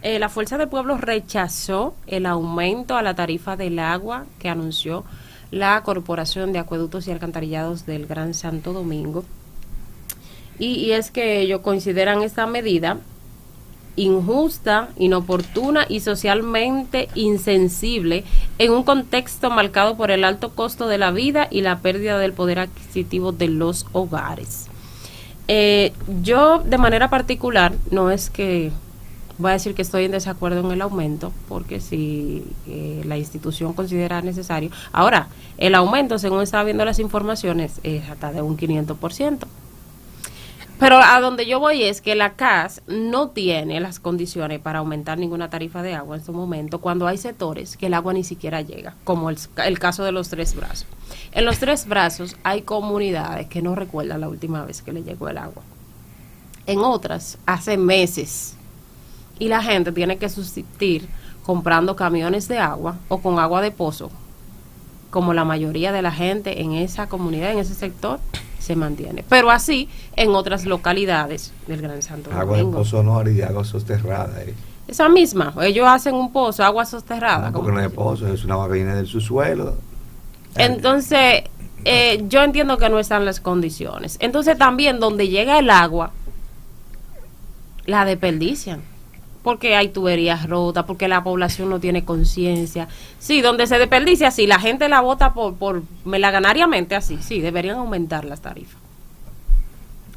La Fuerza del Pueblo rechazó el aumento a la tarifa del agua que anunció la Corporación de Acueductos y Alcantarillados del Gran Santo Domingo. Y es que ellos consideran esta medida injusta, inoportuna y socialmente insensible en un contexto marcado por el alto costo de la vida y la pérdida del poder adquisitivo de los hogares. Yo de manera particular no es que voy a decir que estoy en desacuerdo en el aumento, porque si la institución considera necesario. Ahora, el aumento, según estaba viendo las informaciones, es hasta de un 500%. Pero a donde yo voy es que la CAS no tiene las condiciones para aumentar ninguna tarifa de agua en su momento, cuando hay sectores que el agua ni siquiera llega, como el caso de los Tres Brazos. En los Tres Brazos hay comunidades que no recuerdan la última vez que le llegó el agua. En otras, hace meses. Y la gente tiene que subsistir comprando camiones de agua o con agua de pozo, como la mayoría de la gente en esa comunidad, en ese sector, se mantiene. Pero así en otras localidades del Gran Santo Domingo. Agua de pozo no, y de agua soterrada. Esa misma, ellos hacen un pozo, agua soterrada. No, porque no es pozo, es una agua que viene del subsuelo. Entonces, yo entiendo que no están las condiciones. Entonces también donde llega el agua, la desperdician. Porque hay tuberías rotas, porque la población no tiene conciencia. Sí, donde se desperdicia, sí, la gente la vota por melaganariamente así, sí, deberían aumentar las tarifas.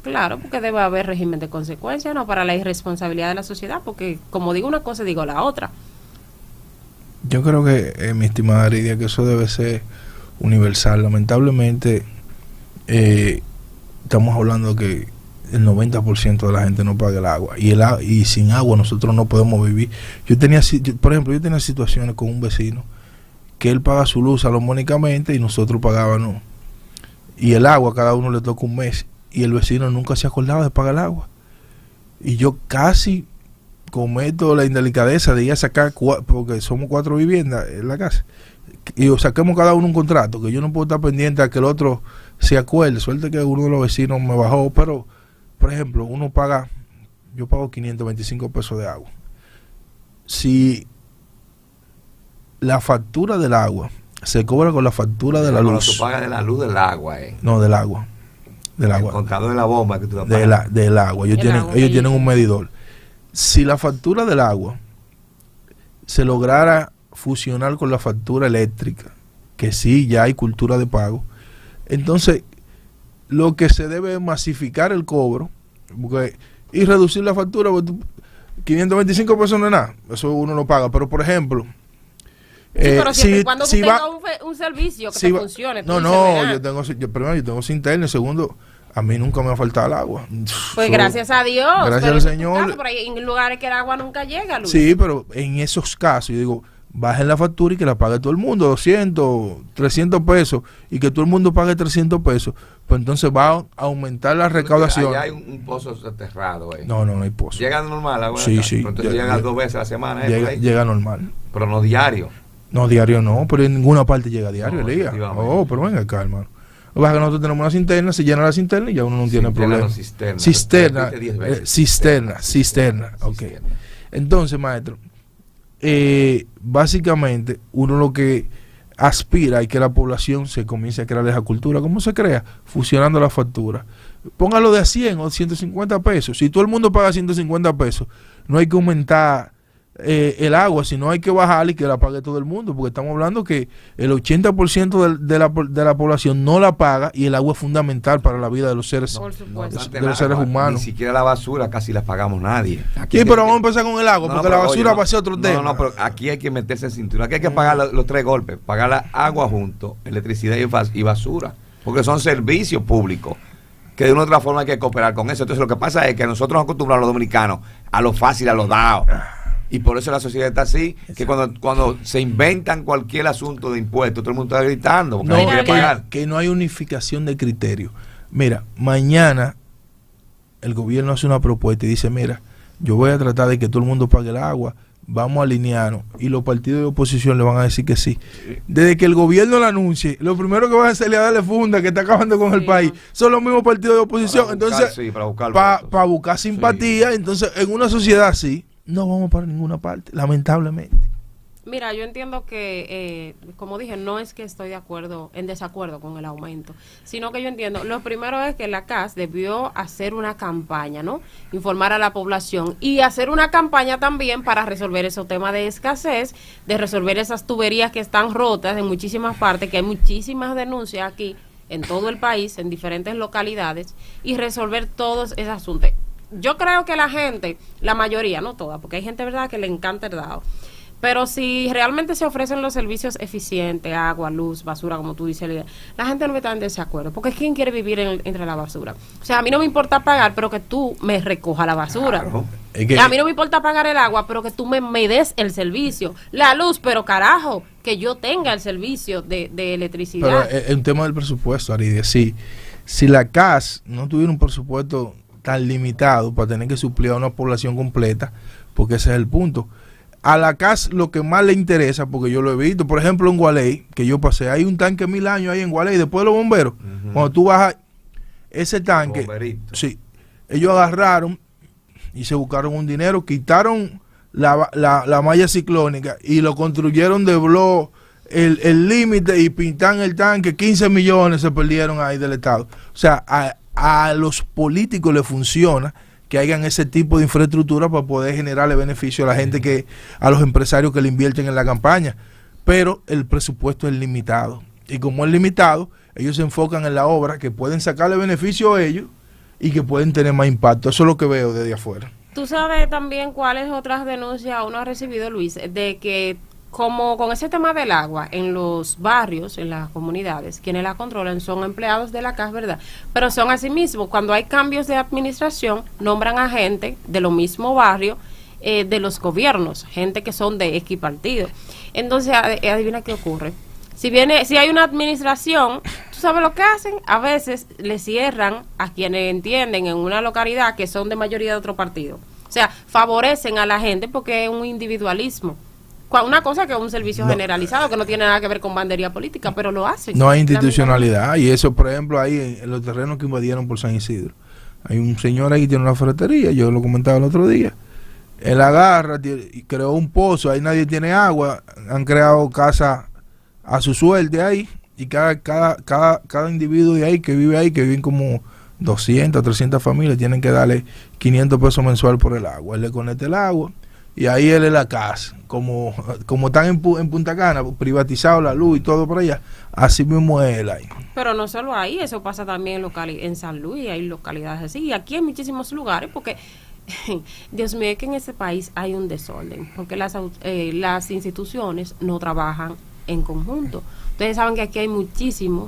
Claro, porque debe haber régimen de consecuencias, ¿no? Para la irresponsabilidad de la sociedad, porque como digo una cosa, digo la otra. Yo creo que, mi estimada Lidia, que eso debe ser universal. Lamentablemente, estamos hablando que el 90% de la gente no paga el agua, y sin agua nosotros no podemos vivir. Por ejemplo, yo tenía situaciones con un vecino que él paga su luz salomónicamente y nosotros pagábamos, y el agua cada uno le toca un mes, y el vecino nunca se acordaba de pagar el agua, y yo casi cometo la indelicadeza de ir a sacar, porque somos 4 viviendas en la casa, y saquemos cada uno un contrato, que yo no puedo estar pendiente a que el otro se acuerde. Suerte que uno de los vecinos me bajó, pero por ejemplo, yo pago 525 pesos de agua. Si la factura del agua se cobra con la factura de la luz. Tú pagas de la luz del agua, No, del agua. Del agua. El contador de la bomba que tú la pagas. Del agua. Ellos tienen un medidor. Si la factura del agua se lograra fusionar con la factura eléctrica, que sí, ya hay cultura de pago, entonces lo que se debe es masificar el cobro y reducir la factura. 525 pesos no es nada, eso uno lo paga. Pero por ejemplo, pero siempre cuando tú tengas un servicio que te funcione. Yo tengo Sinterna. Segundo, a mí nunca me ha faltado el agua. Pues gracias a Dios. Gracias al Señor. Pero hay en lugares que el agua nunca llega, Luis. Sí, pero en esos casos yo digo, bajen la factura y que la pague todo el mundo, 200, 300 pesos, y que todo el mundo pague 300 pesos, pues entonces va a aumentar la recaudación. Allá hay un pozo soterrado. No hay pozo. ¿Llega normal agua? Sí. Pero entonces llega 2 veces a la semana. Llega normal. Pero no diario. No, diario no, pero en ninguna parte llega diario, Elías. Pero venga acá, hermano. Lo que pasa es que nosotros tenemos una cisterna, se llena la cisterna y ya uno no tiene problema. Cisterna. Ok. Entonces, maestro, básicamente uno lo que aspira es que la población se comience a crear esa cultura. ¿Cómo se crea? Fusionando la factura. Póngalo de a 100 o 150 pesos. Si todo el mundo paga 150 pesos, no hay que aumentar el agua, sino hay que bajarla y que la pague todo el mundo, porque estamos hablando que el 80% de la población no la paga, y el agua es fundamental para la vida de los seres, seres humanos. Ni siquiera la basura casi la pagamos nadie. Aquí sí, pero vamos a empezar con el agua, porque la basura va a ser otro tema. No, pero aquí hay que meterse en cintura. Aquí hay que pagar los 3 golpes: pagar la agua junto, electricidad y basura, porque son servicios públicos que de una u otra forma hay que cooperar con eso. Entonces lo que pasa es que nosotros nos acostumbramos a los dominicanos a lo fácil, a lo dado. Y por eso la sociedad está así, que cuando se inventan cualquier asunto de impuestos, todo el mundo está gritando porque nadie quiere pagar. Que no hay unificación de criterio. Mira, mañana el gobierno hace una propuesta y dice, mira, yo voy a tratar de que todo el mundo pague el agua, vamos a alinearnos, y los partidos de oposición le van a decir que sí. Desde que el gobierno lo anuncie, lo primero que van a hacer es darle funda, que está acabando con el país. Son los mismos partidos de oposición. Para buscar simpatía. Entonces, en una sociedad así, no vamos para ninguna parte, lamentablemente. Mira, yo entiendo que, como dije, no es que estoy en desacuerdo con el aumento, sino que yo entiendo, lo primero es que la CAS debió hacer una campaña, ¿no? Informar a la población y hacer una campaña también para resolver esos temas de escasez, de resolver esas tuberías que están rotas en muchísimas partes, que hay muchísimas denuncias aquí en todo el país, en diferentes localidades, y resolver todos esos asuntos. Yo creo que la gente, la mayoría, no toda, porque hay gente, ¿verdad?, que le encanta el dado. Pero si realmente se ofrecen los servicios eficientes, agua, luz, basura, como tú dices, la gente no está en desacuerdo. Porque ¿quién quiere vivir entre la basura? O sea, a mí no me importa pagar, pero que tú me recojas la basura. Claro. A mí no me importa pagar el agua, pero que tú me des el servicio. La luz, pero carajo, que yo tenga el servicio de electricidad. Pero es un tema del presupuesto, Aridia. Si la CAS no tuviera un presupuesto tan limitado para tener que suplir a una población completa, porque ese es el punto. A la CAS lo que más le interesa, porque yo lo he visto, por ejemplo en Gualey, que yo pasé, hay un tanque 1000 años ahí en Gualey, después de los bomberos. Cuando tú bajas ese tanque, sí, ellos agarraron y se buscaron un dinero, quitaron la malla ciclónica y lo construyeron de blog el límite y pintan el tanque, 15 millones se perdieron ahí del Estado. O sea, a los políticos les funciona que hagan ese tipo de infraestructura para poder generarle beneficio a la gente, a los empresarios que le invierten en la campaña, pero el presupuesto es limitado, y como es limitado, ellos se enfocan en la obra que pueden sacarle beneficio a ellos y que pueden tener más impacto. Eso es lo que veo desde afuera. Tú sabes también cuáles otras denuncias uno ha recibido, Luis, de que como con ese tema del agua, en los barrios, en las comunidades, quienes la controlan son empleados de la CAS, ¿verdad? Pero son asimismo, cuando hay cambios de administración, nombran a gente de lo mismo barrio, de los gobiernos, gente que son de X partido. Entonces, adivina qué ocurre. Si hay una administración, ¿tú sabes lo que hacen? A veces le cierran a quienes entienden en una localidad que son de mayoría de otro partido. O sea, favorecen a la gente porque es un individualismo. Una cosa que es un servicio generalizado que no tiene nada que ver con bandería política, pero lo hacen. No hay institucionalidad, y eso, por ejemplo, ahí en los terrenos que invadieron por San Isidro, hay un señor ahí que tiene una ferretería, yo lo comentaba el otro día, él agarra y creó un pozo, ahí nadie tiene agua, han creado casa a su suerte ahí, y cada individuo de ahí que viven como 200, 300 familias, tienen que darle 500 pesos mensual por el agua. Él le conecta el agua, y ahí él es la CAS, como están en Punta Cana, privatizado la luz y todo por allá, así mismo es él ahí. Pero no solo ahí, eso pasa también en San Luis, hay localidades así, y aquí en muchísimos lugares, porque, Dios mío, es que en ese país hay un desorden, porque las instituciones no trabajan en conjunto. Ustedes saben que aquí hay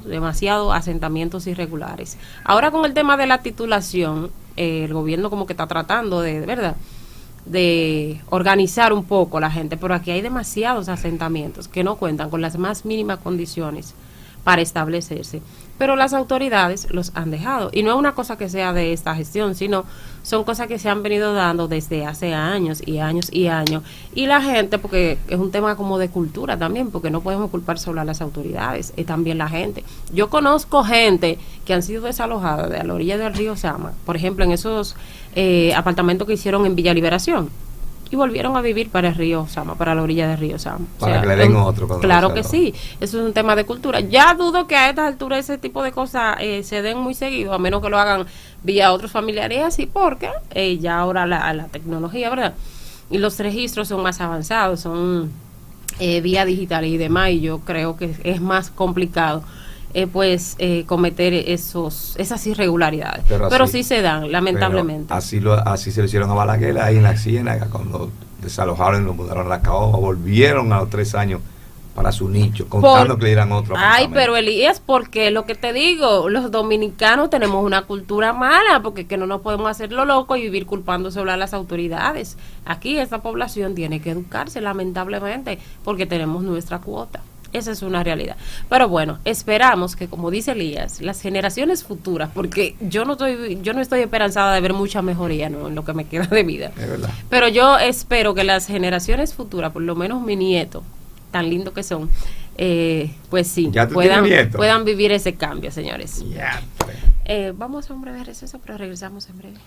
demasiados asentamientos irregulares. Ahora con el tema de la titulación, el gobierno como que está tratando ¿verdad?, de organizar un poco la gente, pero aquí hay demasiados asentamientos que no cuentan con las más mínimas condiciones para establecerse, pero las autoridades los han dejado, y no es una cosa que sea de esta gestión, sino son cosas que se han venido dando desde hace años y años y años, y la gente, porque es un tema como de cultura también, porque no podemos culpar solo a las autoridades, es también la gente. Yo conozco gente que han sido desalojadas de a la orilla del río Sama, por ejemplo, en esos apartamentos que hicieron en Villa Liberación, y volvieron a vivir para el río Sama, para la orilla del río Sama. Para que le den otro. Claro que sí, eso es un tema de cultura. Ya dudo que a estas alturas ese tipo de cosas se den muy seguido, a menos que lo hagan vía otros familiares así, porque ya ahora la tecnología, ¿verdad?, y los registros son más avanzados, son vía digital y demás, y yo creo que es más complicado cometer esas irregularidades, pero sí se dan, lamentablemente. Así se lo hicieron a Balaguer ahí en la Ciénaga, cuando desalojaron y lo mudaron a la Caoba, volvieron a los 3 años para su nicho, contando que le dieran otro. Ay, pero Elías, porque lo que te digo, los dominicanos tenemos una cultura mala, porque que no nos podemos hacer lo loco y vivir culpando solo a las autoridades. Aquí esta población tiene que educarse, lamentablemente, porque tenemos nuestra cuota. Esa es una realidad. Pero bueno, esperamos que, como dice Elías, las generaciones futuras, porque yo no estoy esperanzada de ver mucha mejoría, ¿no?, en lo que me queda de vida. Es verdad. Pero yo espero que las generaciones futuras, por lo menos mi nieto, tan lindo que son, pues sí, puedan vivir ese cambio, señores. Ya. Vamos a un breve receso, pero regresamos en breve.